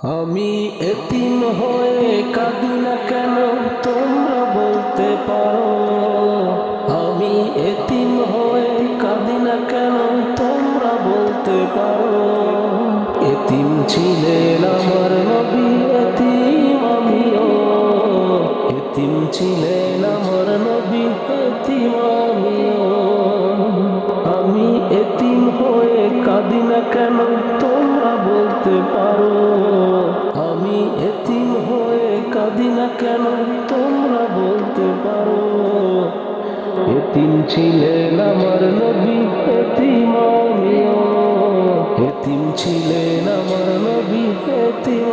আমি এতিম হয়ে কাঁদি না কেন তোমরা বলতে পারো। আমি এতিম হয়ে কাঁদি না কেন তোমরা বলতে পারো। এতিম ছিলেন আমার নবী, এতিম আমিও। এতিম ছিলেন আমার নবী, এতিম আমিও। আমি এতিম হয়ে কাঁদি না কেন তোমরা বলতে পারো। আমি এতিম হয়ে কাঁদি না কেন তোমরা বলতে পারো। এতিম ছিলেন আমার নবী, এতিম আমিও। এতিম ছিলেন আমার নবী, এতিম